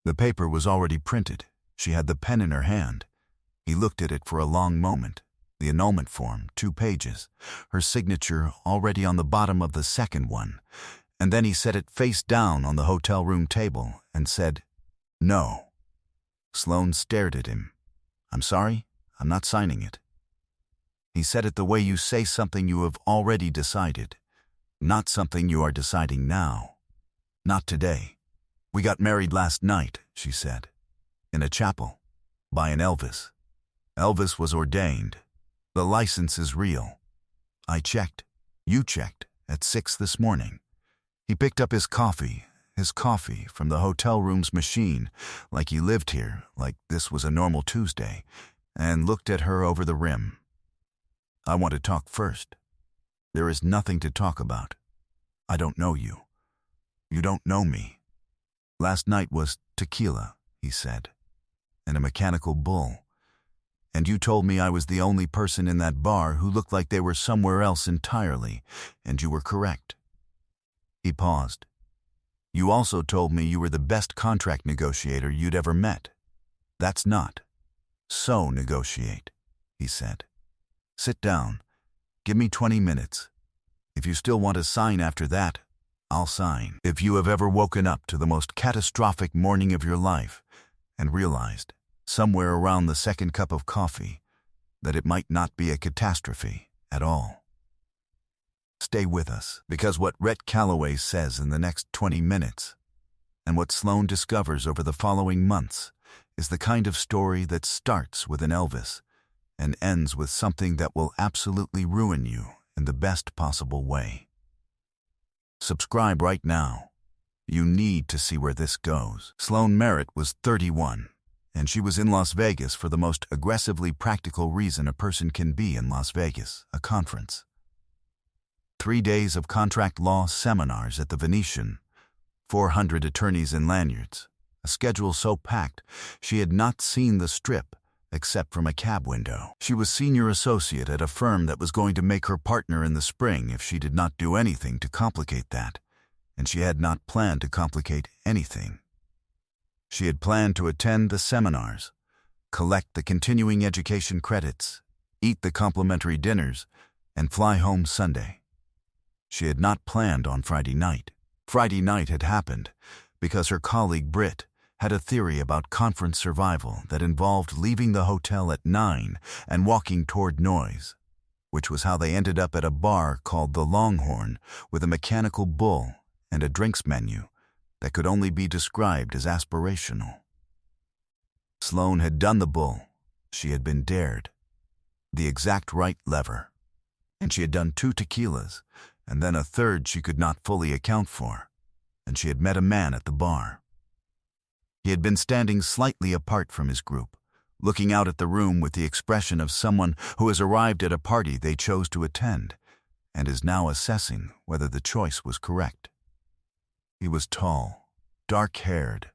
The paper was already printed. She had the pen in her hand. He looked at it for a long moment. The annulment form, 2 pages, her signature already on the bottom of the second one, and then he set it face down on the hotel room table and said, "No." Sloane stared at him. "I'm sorry, I'm not signing it." He said it the way you say something you have already decided, not something you are deciding now. "Not today. We got married last night," she said, "in a chapel, by an Elvis. Elvis was ordained. The license is real. I checked. You checked, at 6 this morning." He picked up his coffee from the hotel room's machine, like he lived here, like this was a normal Tuesday, and looked at her over the rim. "I want to talk first. There is nothing to talk about. I don't know you. You don't know me. Last night was tequila," he said, "and a mechanical bull. And you told me I was the only person in that bar who looked like they were somewhere else entirely, and you were correct." He paused. "You also told me you were the best contract negotiator you'd ever met. That's not. So negotiate," he said. "Sit down. Give me 20 minutes. If you still want to sign after that, I'll sign." If you have ever woken up to the most catastrophic morning of your life and realized, somewhere around the second cup of coffee, that it might not be a catastrophe at all. Stay with us, because what Rhett Calloway says in the next 20 minutes, and what Sloane discovers over the following months, is the kind of story that starts with an Elvis and ends with something that will absolutely ruin you in the best possible way. Subscribe right now. You need to see where this goes. Sloane Merritt was 31, and she was in Las Vegas for the most aggressively practical reason a person can be in Las Vegas, a conference. 3 days of contract law seminars at the Venetian, 400 attorneys in lanyards, a schedule so packed she had not seen the Strip except from a cab window. She was senior associate at a firm that was going to make her partner in the spring if she did not do anything to complicate that, and she had not planned to complicate anything. She had planned to attend the seminars, collect the continuing education credits, eat the complimentary dinners, and fly home Sunday. She had not planned on Friday night. Friday night had happened because her colleague Britt had a theory about conference survival that involved leaving the hotel at 9 and walking toward noise, which was how they ended up at a bar called the Longhorn with a mechanical bull and a drinks menu that could only be described as aspirational. Sloane had done the bull. She had been dared. The exact right lever. And she had done 2 tequilas, and then a third she could not fully account for, and she had met a man at the bar. He had been standing slightly apart from his group, looking out at the room with the expression of someone who has arrived at a party they chose to attend and is now assessing whether the choice was correct. He was tall, dark-haired,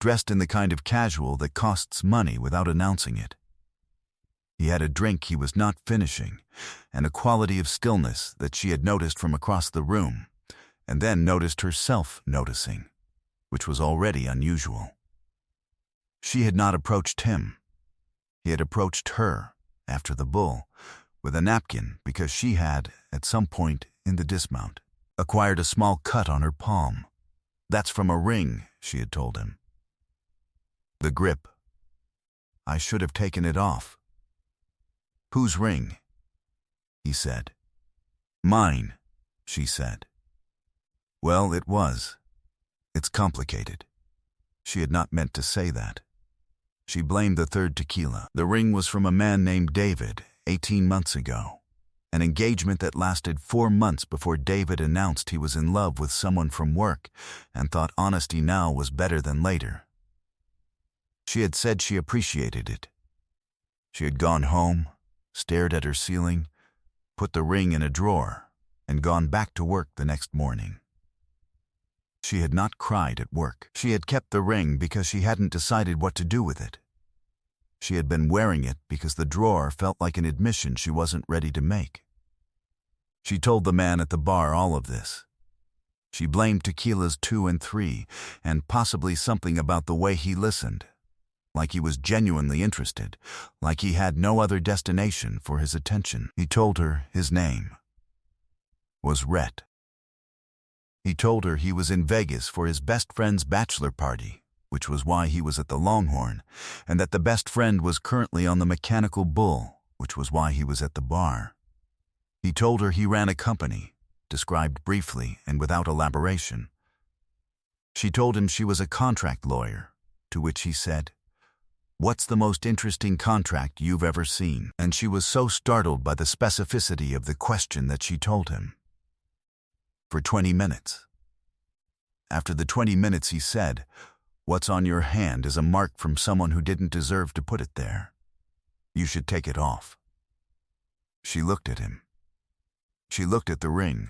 dressed in the kind of casual that costs money without announcing it. He had a drink he was not finishing, and a quality of stillness that she had noticed from across the room, and then noticed herself noticing, which was already unusual. She had not approached him. He had approached her, after the bull, with a napkin because she had, at some point in the dismount, acquired a small cut on her palm. "That's from a ring," she had told him. "The grip. I should have taken it off." "Whose ring?" he said. "Mine," she said. Well, it was. It's complicated. She had not meant to say that. She blamed the third tequila. The ring was from a man named David, 18 months ago. An engagement that lasted 4 months before David announced he was in love with someone from work and thought honesty now was better than later. She had said she appreciated it. She had gone home, stared at her ceiling, put the ring in a drawer, and gone back to work the next morning. She had not cried at work. She had kept the ring because she hadn't decided what to do with it. She had been wearing it because the drawer felt like an admission she wasn't ready to make. She told the man at the bar all of this. She blamed Tequila's 2 and 3, and possibly something about the way he listened. Like he was genuinely interested, like he had no other destination for his attention. He told her his name was Rhett. He told her he was in Vegas for his best friend's bachelor party, which was why he was at the Longhorn, and that the best friend was currently on the Mechanical Bull, which was why he was at the bar. He told her he ran a company, described briefly and without elaboration. She told him she was a contract lawyer, to which he said, "What's the most interesting contract you've ever seen?" And she was so startled by the specificity of the question that she told him. For 20 minutes. After the 20 minutes he said, "What's on your hand is a mark from someone who didn't deserve to put it there. You should take it off." She looked at him. She looked at the ring.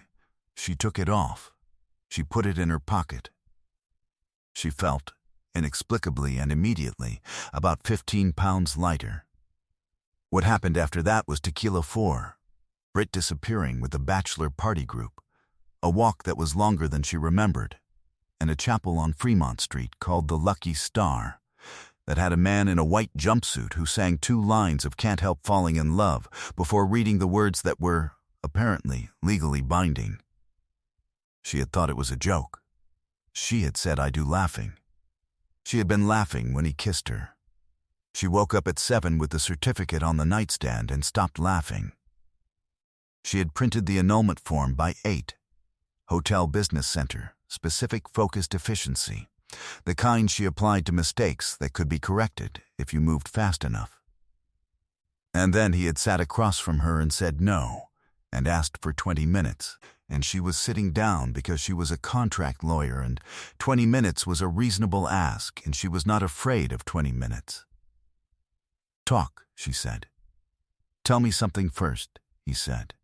She took it off. She put it in her pocket. She felt, inexplicably and immediately, about 15 pounds lighter. What happened after that was Tequila 4, Britt disappearing with the bachelor party group, a walk that was longer than she remembered, and a chapel on Fremont Street called the Lucky Star that had a man in a white jumpsuit who sang 2 lines of Can't Help Falling in Love before reading the words that were, apparently, legally binding. She had thought it was a joke. She had said "I do" laughing. She had been laughing when he kissed her. She woke up at 7 with the certificate on the nightstand and stopped laughing. She had printed the annulment form by 8. Hotel Business Center, specific focused efficiency, the kind she applied to mistakes that could be corrected if you moved fast enough. And then he had sat across from her and said no, and asked for 20 minutes, and she was sitting down because she was a contract lawyer, and 20 minutes was a reasonable ask, and she was not afraid of 20 minutes. "Talk," she said. "Tell me something first," he said.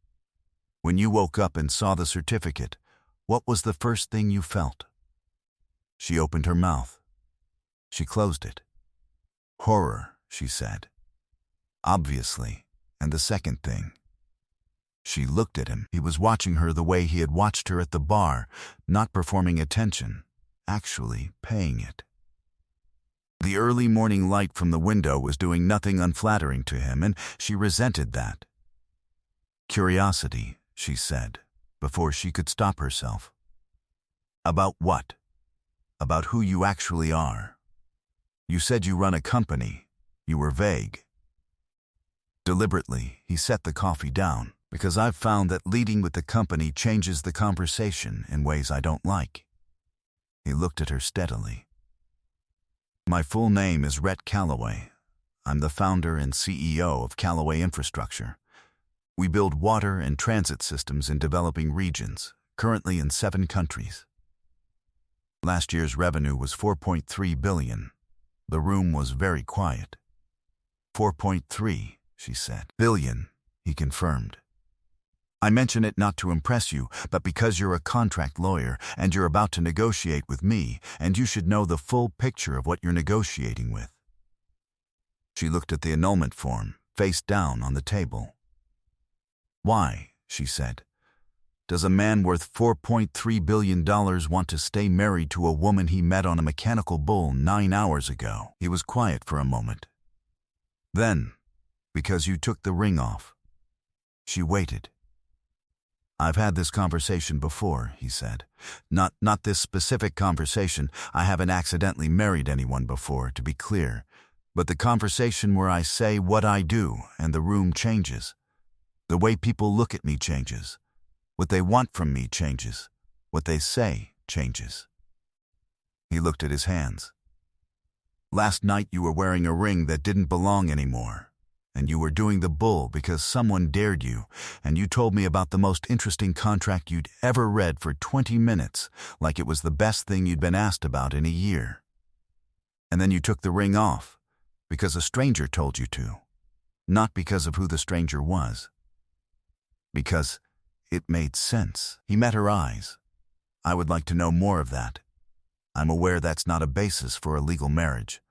"When you woke up and saw the certificate, what was the first thing you felt?" She opened her mouth. She closed it. "Horror," she said. "Obviously. And the second thing?" She looked at him. He was watching her the way he had watched her at the bar, not performing attention, actually paying it. The early morning light from the window was doing nothing unflattering to him, and she resented that. "Curiosity," she said, before she could stop herself. "About what? About who you actually are. You said you run a company. You were vague." Deliberately, he set the coffee down, because I've found that leading with the company changes the conversation in ways I don't like. He looked at her steadily. "My full name is Rhett Calloway. I'm the founder and CEO of Calloway Infrastructure. We build water and transit systems in developing regions, currently in 7 countries. Last year's revenue was $4.3 billion. The room was very quiet. 4.3, she said. "Billion," he confirmed. "I mention it not to impress you, but because you're a contract lawyer and you're about to negotiate with me, and you should know the full picture of what you're negotiating with." She looked at the annulment form, face down on the table. "Why," she said, "does a man worth $4.3 billion want to stay married to a woman he met on a Mechanical Bull 9 hours ago?" He was quiet for a moment. "Then, because you took the ring off." She waited. "I've had this conversation before," he said. Not this specific conversation. I haven't accidentally married anyone before, to be clear. But the conversation where I say what I do and the room changes. The way people look at me changes. What they want from me changes. What they say changes." He looked at his hands. "Last night you were wearing a ring that didn't belong anymore. And you were doing the bull because someone dared you, and you told me about the most interesting contract you'd ever read for 20 minutes, like it was the best thing you'd been asked about in a year. And then you took the ring off, because a stranger told you to, not because of who the stranger was. Because it made sense." He met her eyes. "I would like to know more of that. I'm aware that's not a basis for a legal marriage.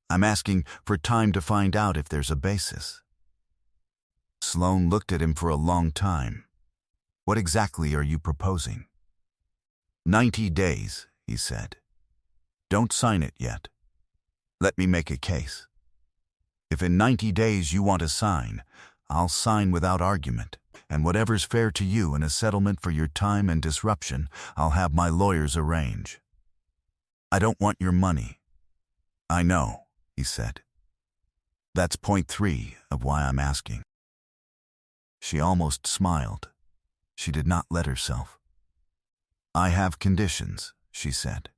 I'm asking for time to find out if there's a basis." Sloane looked at him for a long time. "What exactly are you proposing?" 90 days, he said. Don't sign it yet. Let me make a case. If in 90 days you want to sign, I'll sign without argument. And whatever's fair to you in a settlement for your time and disruption, I'll have my lawyers arrange. I don't want your money. I know, he said. That's point 3 of why I'm asking. She almost smiled. She did not let herself. I have conditions, she said.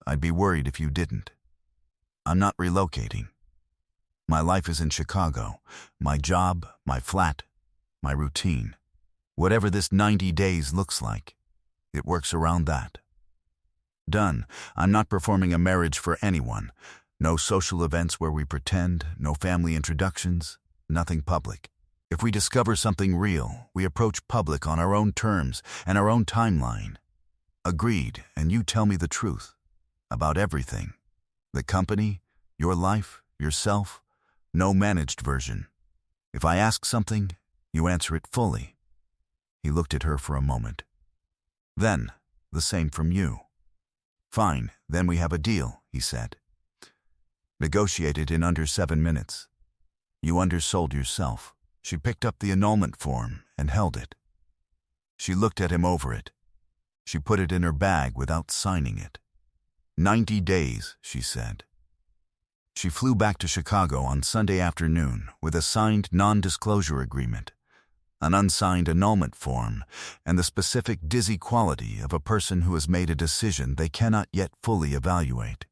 I'd be worried if you didn't. I'm not relocating. My life is in Chicago. My job, my flat, my routine. Whatever this 90 days looks like, it works around that. Done. I'm not performing a marriage for anyone. No social events where we pretend, no family introductions, nothing public. If we discover something real, we approach public on our own terms and our own timeline. Agreed, and you tell me the truth. About everything. The company, your life, yourself, no managed version. If I ask something, you answer it fully. He looked at her for a moment. Then, the same from you. Fine, then we have a deal, he said. Negotiated in under 7 minutes. You undersold yourself. She picked up the annulment form and held it. She looked at him over it. She put it in her bag without signing it. 90 days, she said. She flew back to Chicago on Sunday afternoon with a signed non-disclosure agreement, an unsigned annulment form, and the specific dizzy quality of a person who has made a decision they cannot yet fully evaluate.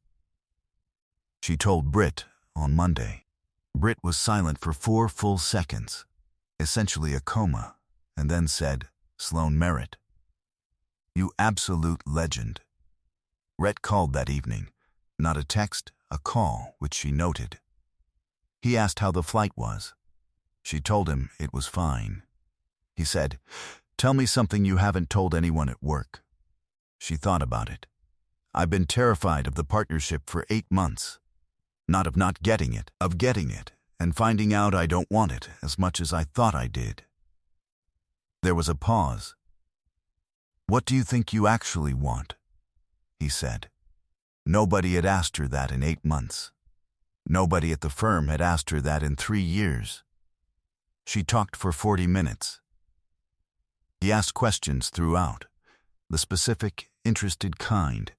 She told Britt on Monday. Britt was silent for 4 full seconds, essentially a coma, and then said, Sloan Merritt. You absolute legend. Rhett called that evening. Not a text, a call, which she noted. He asked how the flight was. She told him it was fine. He said, Tell me something you haven't told anyone at work. She thought about it. I've been terrified of the partnership for 8 months. Not of not getting it, of getting it, and finding out I don't want it as much as I thought I did. There was a pause. What do you think you actually want? He said. Nobody had asked her that in 8 months. Nobody at the firm had asked her that in 3 years. She talked for 40 minutes. He asked questions throughout, the specific, interested kind,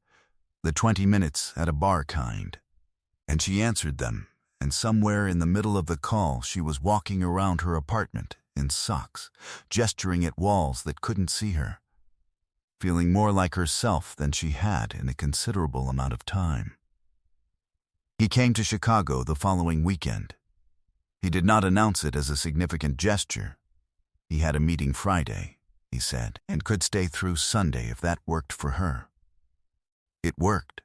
the 20 minutes at a bar kind. And she answered them, and somewhere in the middle of the call she was walking around her apartment in socks, gesturing at walls that couldn't see her, feeling more like herself than she had in a considerable amount of time. He came to Chicago the following weekend. He did not announce it as a significant gesture. He had a meeting Friday, he said, and could stay through Sunday if that worked for her. It worked.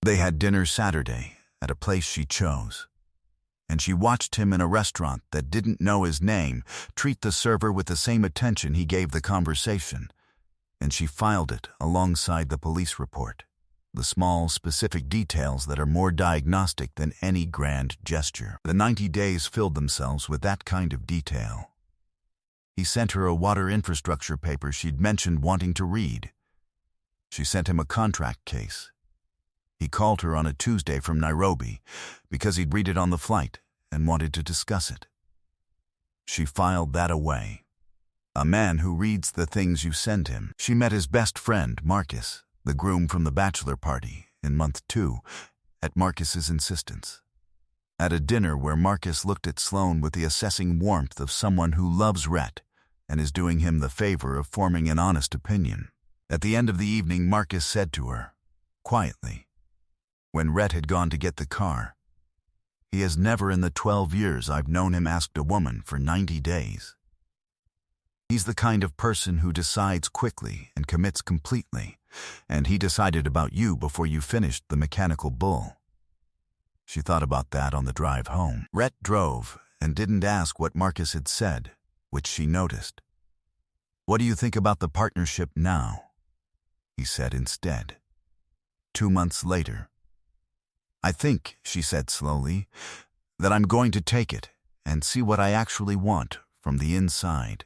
They had dinner Saturday at a place she chose, and she watched him in a restaurant that didn't know his name treat the server with the same attention he gave the conversation, and she filed it alongside the police report, the small, specific details that are more diagnostic than any grand gesture. The 90 days filled themselves with that kind of detail. He sent her a water infrastructure paper she'd mentioned wanting to read. She sent him a contract case. He called her on a Tuesday from Nairobi because he'd read it on the flight and wanted to discuss it. She filed that away. A man who reads the things you send him. She met his best friend, Marcus, the groom from the bachelor party, in month 2, at Marcus's insistence. At a dinner where Marcus looked at Sloan with the assessing warmth of someone who loves Rhett and is doing him the favor of forming an honest opinion. At the end of the evening, Marcus said to her, quietly, when Rhett had gone to get the car, he has never in the 12 years I've known him asked a woman for 90 days. He's the kind of person who decides quickly and commits completely, and he decided about you before you finished the mechanical bull. She thought about that on the drive home. Rhett drove and didn't ask what Marcus had said, which she noticed. What do you think about the partnership now? He said instead. 2 months later. I think, she said slowly, that I'm going to take it and see what I actually want from the inside.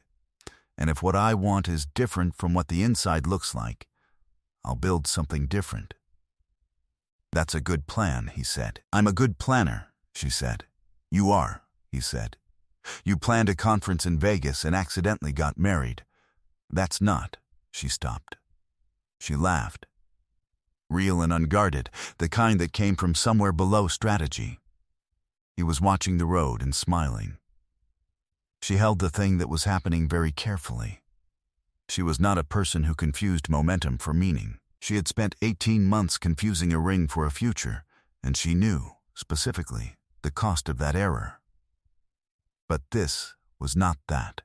And if what I want is different from what the inside looks like, I'll build something different. That's a good plan, he said. I'm a good planner, she said. You are, he said. You planned a conference in Vegas and accidentally got married. That's not, she stopped. She laughed. Real and unguarded, the kind that came from somewhere below strategy. He was watching the road and smiling. She held the thing that was happening very carefully. She was not a person who confused momentum for meaning. She had spent 18 months confusing a ring for a future, and she knew, specifically, the cost of that error. But this was not that.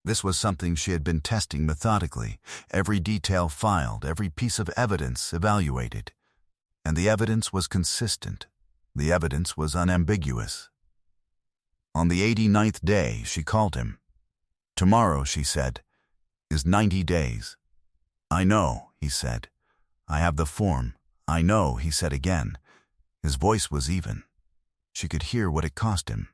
This was something she had been testing methodically, every detail filed, every piece of evidence evaluated. And the evidence was consistent. The evidence was unambiguous. On the 89th day, she called him. Tomorrow, she said, is 90 days. I know, he said. I have the form. I know, he said again. His voice was even. She could hear what it cost him.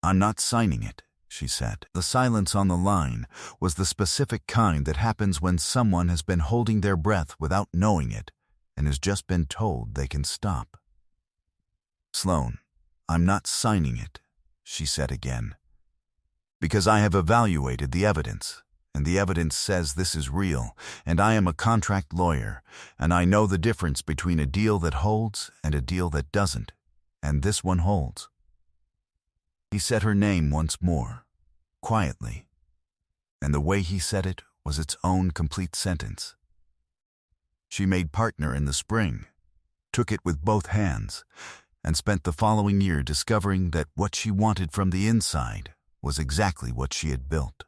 I'm not signing it, she said. The silence on the line was the specific kind that happens when someone has been holding their breath without knowing it and has just been told they can stop. Sloan, I'm not signing it, she said again. Because I have evaluated the evidence, and the evidence says this is real, and I am a contract lawyer, and I know the difference between a deal that holds and a deal that doesn't, and this one holds. He said her name once more, quietly, and the way he said it was its own complete sentence. She made partner in the spring, took it with both hands, and spent the following year discovering that what she wanted from the inside was exactly what she had built.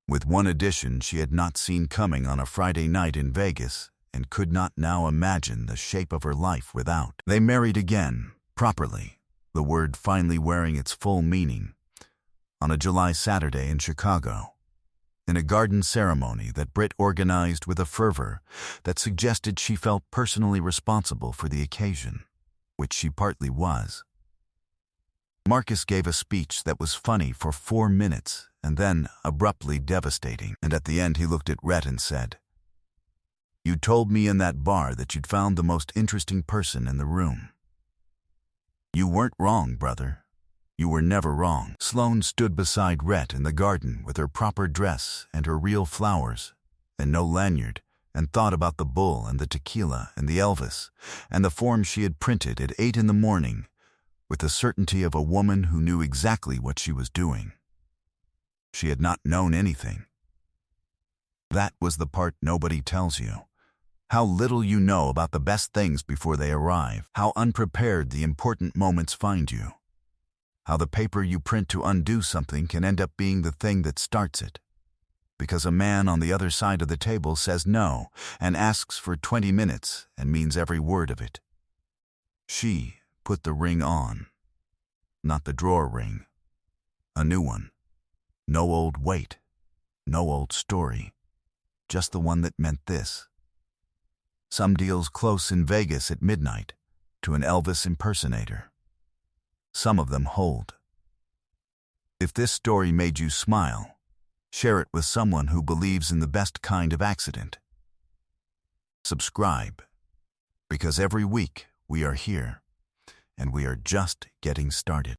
With one addition she had not seen coming on a Friday night in Vegas and could not now imagine the shape of her life without. They married again, properly, the word finally wearing its full meaning, on a July Saturday in Chicago, in a garden ceremony that Britt organized with a fervor that suggested she felt personally responsible for the occasion, which she partly was. Marcus gave a speech that was funny for 4 minutes and then abruptly devastating, and at the end he looked at Rhett and said, You told me in that bar that you'd found the most interesting person in the room. You weren't wrong, brother. You were never wrong. Sloan stood beside Rhett in the garden with her proper dress and her real flowers and no lanyard, and thought about the bull and the tequila and the Elvis and the form she had printed at 8 in the morning with the certainty of a woman who knew exactly what she was doing. She had not known anything. That was the part nobody tells you. How little you know about the best things before they arrive. How unprepared the important moments find you. How the paper you print to undo something can end up being the thing that starts it. Because a man on the other side of the table says no and asks for 20 minutes and means every word of it. She put the ring on. Not the drawer ring. A new one. No old weight. No old story. Just the one that meant this. Some deals close in Vegas at midnight to an Elvis impersonator. Some of them hold. If this story made you smile, share it with someone who believes in the best kind of accident. Subscribe, because every week we are here, and we are just getting started.